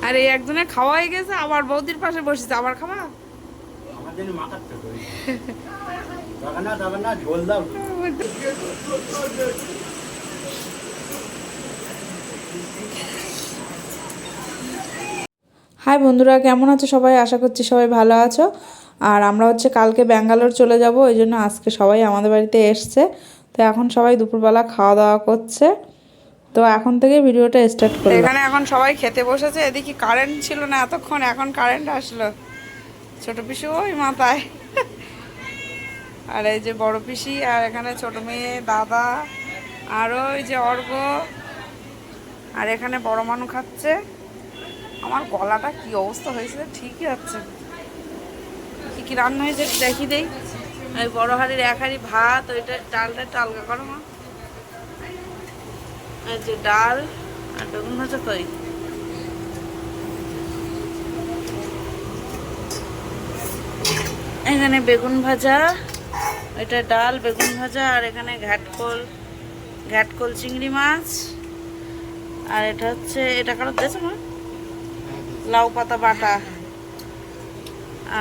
আর এই একজনে খাওয়া হয়ে গেছে, আবার বৌদির পাশে বসেছে, আবার খাওয়া। আমার জন্য মাখাচ্ছে তো দাদা না ঝোল দাও। হাই বন্ধুরা, কেমন আছো সবাই? আশা করছি সবাই ভালো আছো। আর আমরা হচ্ছে কালকে ব্যাঙ্গালোর চলে যাব, ওই জন্য আজকে সবাই আমাদের বাড়িতে এসছে। তো এখন সবাই দুপুরবেলা খাওয়া দাওয়া করছে। তো এখন থেকে ভিডিওটা স্টার্ট করলাম। এখানে এখন সবাই খেতে বসেছে। এদিকে কারেন্ট ছিল না এতক্ষণ, এখন কারেন্ট আসলো। ছোট পিসি ওই মাথায়, আর এই যে বড় পিসি, আর এখানে ছোট মেয়ে, দাদা, আর ওই যে অর্ঘ, আর এখানে বড় মানু খাচ্ছে। আমার গলাটা কি অবস্থা হয়েছে, ঠিকই হচ্ছে। কি কি রান্না হয়েছে দেখি দেই। ওই বড় হাঁড়ির এক হাঁড়ি ভাত, ওইটা ডালটা একটু আলগা করো মা। এই যে ডাল আর বেগুন ভাজা কই। এখানে বেগুন ভাজা, এটা ডাল, বেগুন ভাজা, আর এখানে ঘাটকোল চিংড়ি মাছ, আর এটা হচ্ছে, এটা কারো দিয়েছে মা, লাউ পাতা বাটা,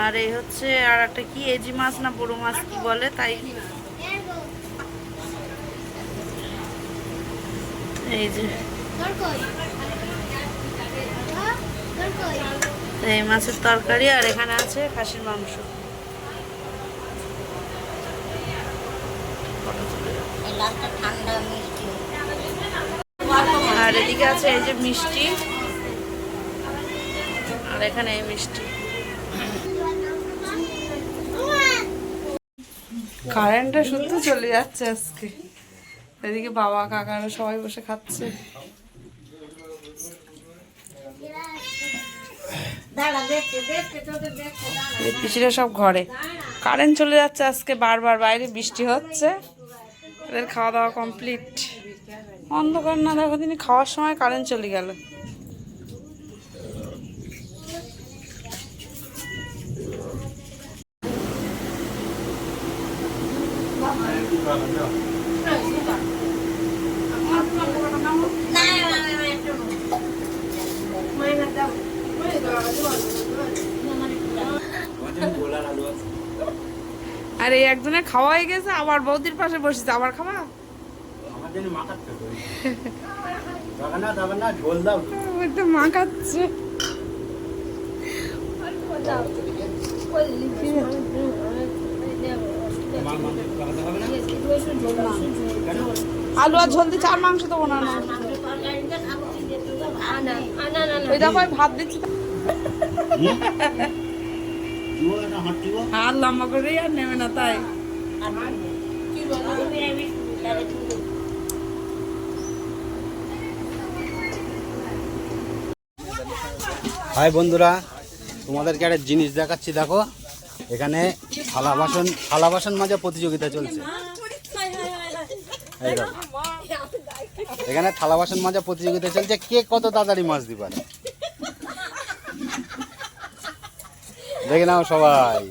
আর এই হচ্ছে আর একটা কি এজি মাছ না বড় মাছ কি বলে তাই। এই যে এই মাছের তরকারি, আর এখানে আছে খাসির মাংস। আর এদিকে আছে এই যে মিষ্টি, আর এখানে এই মিষ্টি। কারেন্টটা শুদ্ধ চলে যাচ্ছে আজকে। এদিকে বাবা কাকারা সবাই বসে খাচ্ছে। পিসিরা সব ঘরে। কারেন্ট চলে যাচ্ছে আজকে বারবার, বাইরে বৃষ্টি হচ্ছে। এদের খাওয়া দাওয়া কমপ্লিট। অন্ধকার না দেখো তিনি খাওয়ার সময় কারেন্ট চলে গেল। আর এই একজনে খাওয়া হয়ে গেছে, আবার বৌদির পাশে বসেছে, আবার খাওয়া। আমার জন্য মাখাচ্ছে তো দাদা না ঝোল দাও। তো মা খাচ্ছে। আলু আর ঝোল দিচ্ছে, আর মাংস দেবো না। ওই দেখো ভাত দিচ্ছি, হাত লম্বা করে আর নেবে না তাই। হাই বন্ধুরা, তোমাদেরকে একটা জিনিস দেখাচ্ছি। দেখো এখানে থালা বাসন মাজা প্রতিযোগিতা চলছে। এই দেখো এখানে থালা বাসন মাজা প্রতিযোগিতা চলছে, কে কত তাড়াতাড়ি মাজতে পারে। দেখে নাও সবাই,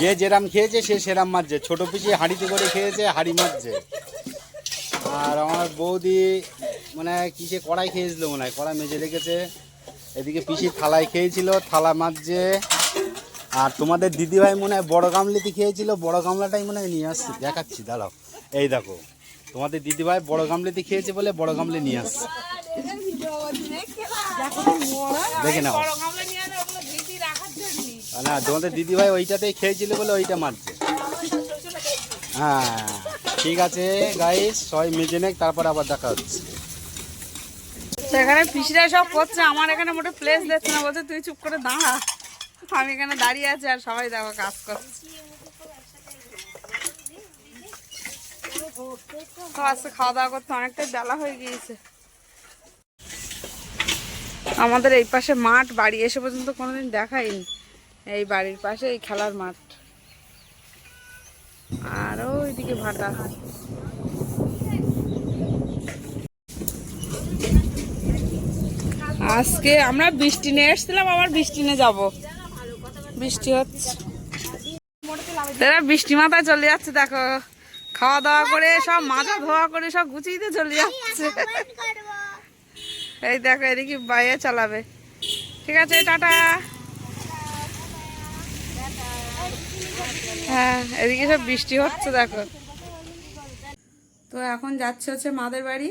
যে যেরাম খেয়েছে সে সেরাম মাজছে। ছোট পিসি হাঁড়িতে করে খেয়েছে, হাঁড়ি মাজছে। আর আমার বৌদি মানে কিসে কড়াই খেয়েছিল, মনে হয় কড়াই মেজে রেখেছে। এদিকে পিসি থালায় খেয়েছিল, থালা মাজছে। আর তোমাদের দিদিভাই মনে হয় বড় গামলিতে খেয়েছিল, বড় গামলাটাই মনে হয় নিয়ে আসছে। দেখাচ্ছি দাঁড়াও, এই দেখো তোমাদের দিদিভাই বড় গামলিতে খেয়েছে বলে বড় গামলি নিয়ে আসছে। দেখে নাও না, তোমাদের দিদিভাই ওইটাতেই খেয়েছিল বলে ওইটা মারছে। হ্যাঁ ঠিক আছে গাইস, সবাই মেজে নেক, তারপর আবার দেখা হচ্ছে। এখানে পিসিরা সব করছে, আমার এখানে মোটে প্লেস দিচ্ছে না, বলছে তুই চুপ করে দাঁড়া। আমি এখানে দাঁড়িয়ে আছি আর সবাই দেখো কাজ করছে। আজকে খাওয়া দাওয়া করতে অনেকটাই বেলা হয়ে গিয়েছে। আমাদের এই পাশে মাঠ, বাড়ি এসে পর্যন্ত কোনোদিন দেখাইনি। এই বাড়ির পাশে এই খেলার মাঠ, আর ওইদিকে ভাটা। আজকে আমরা বৃষ্টি নিয়ে এসেছিলাম, আবার বৃষ্টি নিয়ে যাবো। বৃষ্টি হচ্ছে, তারা বৃষ্টি মাথায় চলে যাচ্ছে। দেখো খাওয়া দাওয়া করে সব মাজা ধোয়া করে সব গুছিয়ে চলে যাচ্ছে। এই দেখো এদিকে বাইরে চালাবে। ঠিক আছে, টাটা। হ্যাঁ, এদিকে সব বৃষ্টি হচ্ছে দেখো। তো এখন যাচ্ছে হচ্ছে মাদের বাড়ি।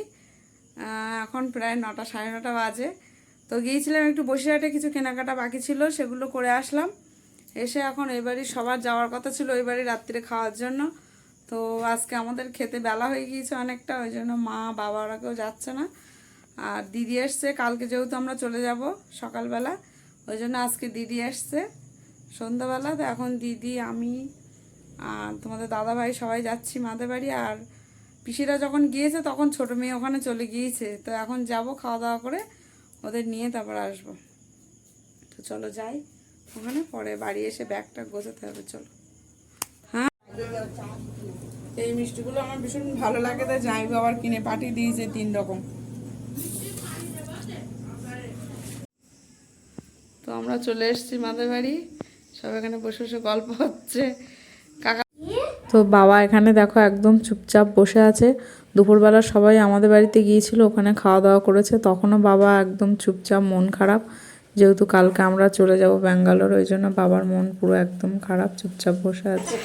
এখন প্রায় 9টা, সাড়ে 9টা বাজে। তো গিয়েছিলাম একটু বসিরহাটে, কিছু কেনাকাটা বাকি ছিল, সেগুলো করে আসলাম। এসে এখন এই বাড়ি সবার যাওয়ার কথা ছিল ওই বাড়ি রাত্রে খাওয়ার জন্য। তো আজকে আমাদের খেতে বেলা হয়ে গিয়েছে অনেকটা, ওই জন্য মা বাবা ওরা কেউ যাচ্ছে না। আর দিদি এসছে, কালকে যেহেতু আমরা চলে যাব সকালবেলা, ওই জন্য আজকে দিদি এসছে সন্ধ্যাবেলা। তো এখন দিদি, আমি আর তোমাদের দাদাভাই সবাই যাচ্ছি মাদের বাড়ি। আর পিসিরা যখন গিয়েছে তখন ছোট মেয়ে ওখানে চলে গিয়েছে। তো এখন যাব, খাওয়া দাওয়া করে ওদের নিয়ে তারপর আসবো। তো চলো যাই ওখানে, পরে বাড়ি এসে ব্যাগটা গোছাতে হবে। চলো। হ্যাঁ, এই মিষ্টিগুলো আমার ভীষণ ভালো লাগে, তাই জামাইবাবু আবার কিনে পাঠিয়ে দিয়েছে 3 রকম। তো আমরা চলে এসেছি মাদের বাড়ি, সব এখানে বসে বসে গল্প হচ্ছে। কাকা তো বাবা এখানে দেখো একদম চুপচাপ বসে আছে। দুপুরবেলা সবাই আমাদের বাড়িতে গিয়েছিল, ওখানে খাওয়া দাওয়া করেছে, তখনও বাবা একদম চুপচাপ, মন খারাপ। যেহেতু কালকে আমরা চলে যাব ব্যাঙ্গালোর, ওই জন্য বাবার মন পুরো একদম খারাপ, চুপচাপ বসে আছে।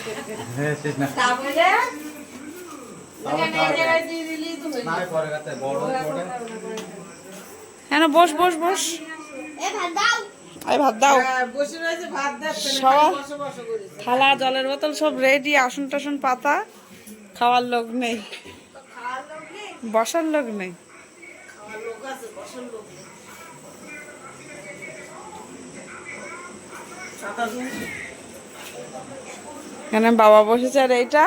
হ্যাঁ, বস বস বস, ভাত দাও। সব থালা, জলের বোতল সব রেডি, আসন টাসন পাতা। খাওয়ার লোক নেই, বসার লোক নেই। এখানে বাবা বসেছে, আর এইটা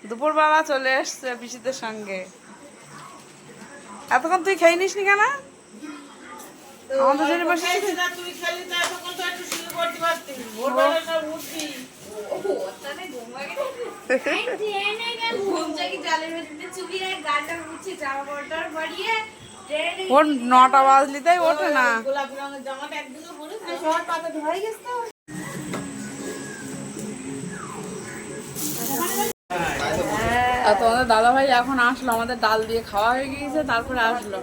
দুপুরবেলা চলে এসছে পিসিদের সঙ্গে। এতক্ষণ তুই খেয়ে নিস নি কেন? আমাদের জন্য বসেছিস। ওর 9টা বাজলি তাই ওঠে না। আর তোমাদের দাদা ভাই এখন আসলো, আমাদের ডাল দিয়ে খাওয়া হয়ে গিয়েছে, তারপরে আসলো।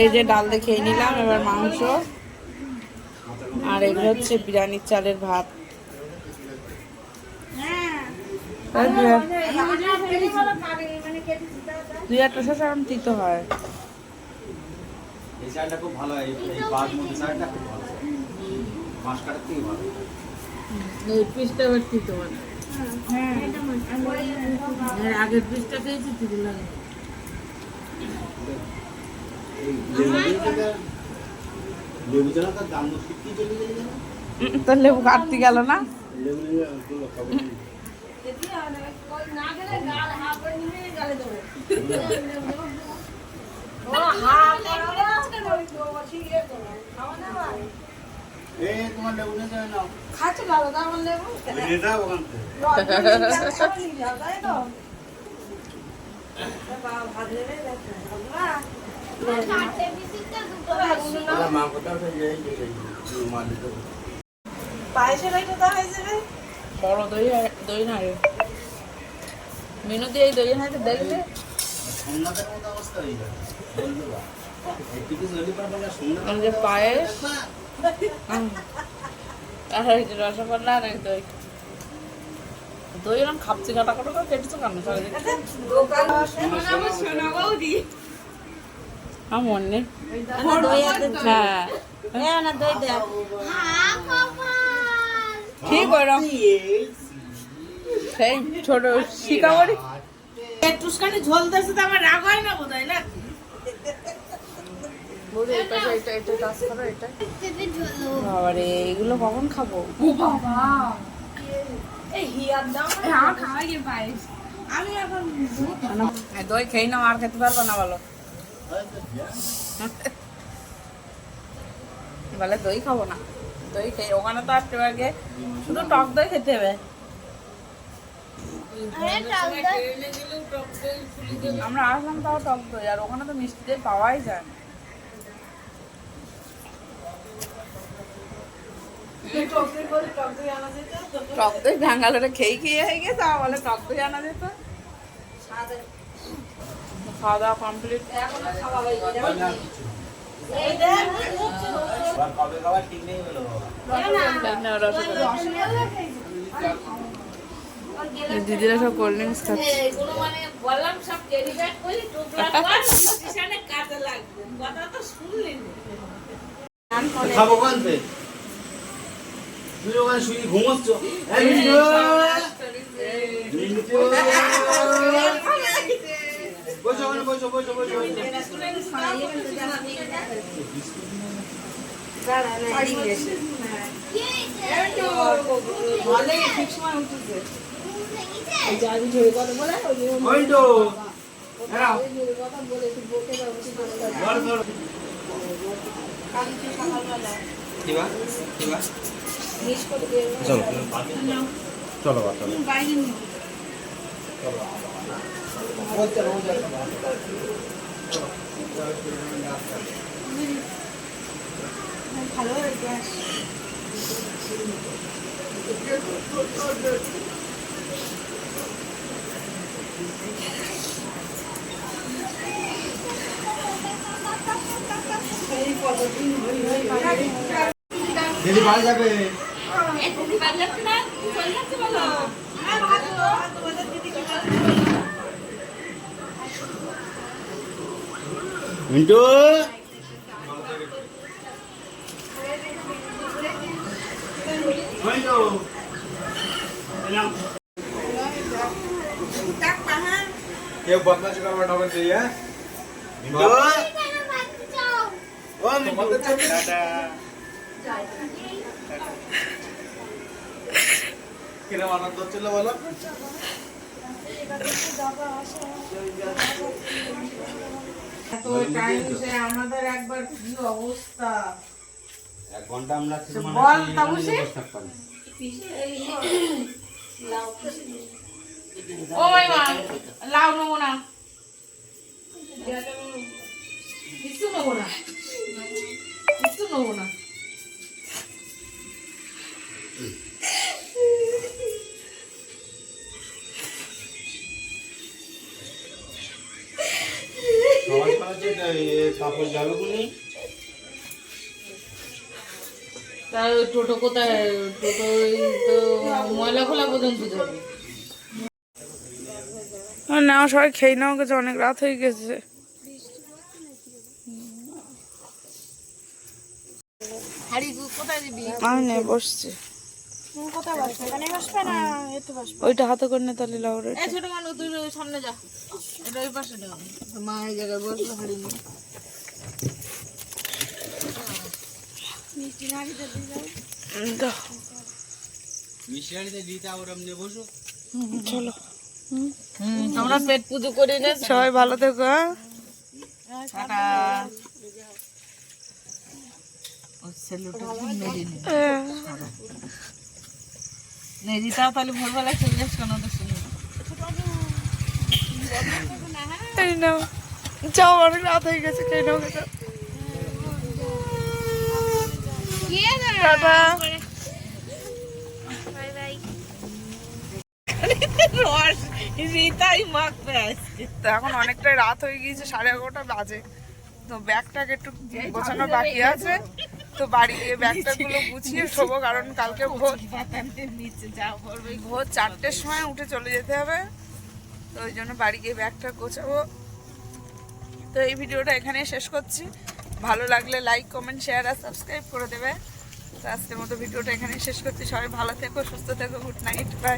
এই যে ডাল দিয়ে খেয়ে নিলাম, এবার মাংস, আর এগুলো হচ্ছে বিরিয়ানির চালের ভাত। দুই একটা শসা এখন তিতো হয়। এই চালটা খুব ভালো হয়, এই বাসমতি চালটা খুব ভালো, মাছ কাটার থেকে ভালো। এই পিসটা আবার তিতো হয়। হ্যাঁ, আগের পিসটা খেয়েছি তিতো লাগে। তোর লেবু কাটতে গেল না? বড় দই না রে, মেনু দিয়ে দই না দেখলে পায়েস, রসগোল্লা আর দই। দই এরকম খাপছি কাটা করে কেটেছো কেন? আমার নেই। হ্যাঁ, ঠিক ওরকম সেই ছোট শিকাবরি একটুখানি ঝোল দিয়েছে তো আমার রাগ হয় না বোধ হয় না। বাবারে, এগুলো কখন খাবো? ও বাবা, আমি এখন দই খেয়ে নাও, আর খেতে পারবো না বলো? বলে দই খাবো না, দই খেয়ে ওখানে তো আসতে পারবে, শুধু টক দই খেতে হবে। আমরা আসলাম তাও টক দই, আর ওখানে তো মিষ্টি দই পাওয়াই যায় না। টক দই ব্যাঙ্গালোরে খেয়ে খেয়ে হয়ে গেছে, বলে টক দই আনা যেত। খাওয়া দাওয়া কমপ্লিট। দিদিরা সব কোল্ড ড্রিঙ্কস খাচ্ছে। খাবো কানতে তুই ওখানে শুয়ে ঘুমোচ্ছ বসো ওখানে বসো বসো বসো ওই তো চলো চলো দিদি বাড়ি যাবে মিন্টু কেউ বদমাশি করবে না বলতে মিন্টু ও মিন্টু টাটা কিরম আনন্দ হচ্ছিল বলো আমাদের একবার কি অবস্থা, 1 ঘন্টা আমরা বল তাবুসে ও মাইমা লাউ নেবো না, কিছু নেবো না, কিছু নেবো না। সবাই পাচ্ছে কাপড় যাবে কোনি তার টোটো কোথায়, টোটো তো ময়লা খোলা পর্যন্ত যাবে না। সবাই খেয়ে নাও গেছে, অনেক রাত হয়ে গেছে। আমি নেই বসছি, ওইটা হাতে করে নে তাহলে লাউর ছোট মানুষ তুই সামনে যা, এটা ওই পাশে মা এই জায়গায় বসলো হাড়ি নিয়ে। চলো আমরা পেট পুজো করি না, সবাই ভালো থেকো। নেড়িটাও তাহলে ভোরবেলা চলে যাস কেন তো শুনি নাও, যাও অনেক রাত হয়ে গেছে, খেয়ে নাও গেছে। এখন অনেকটাই রাত হয়ে গিয়েছে, 11:30 বাজে। তো ব্যাগটাকে একটু গোছানো বাকি আছে, তো বাড়ি গিয়ে ব্যাগটা গুলো গুছিয়ে শোবো, কারণ কালকে ভোর 4টের সময় উঠে চলে যেতে হবে। তো ওই জন্য বাড়ি গিয়ে ব্যাগটা গোছাবো। তো এই ভিডিওটা এখানে শেষ করছি, ভালো লাগলে লাইক কমেন্ট শেয়ার আর সাবস্ক্রাইব করে দেবে। তো আজকের মতো ভিডিওটা এখানে শেষ করছি, সবাই ভালো থেকো, সুস্থ থেকো, গুড নাইট, বাই।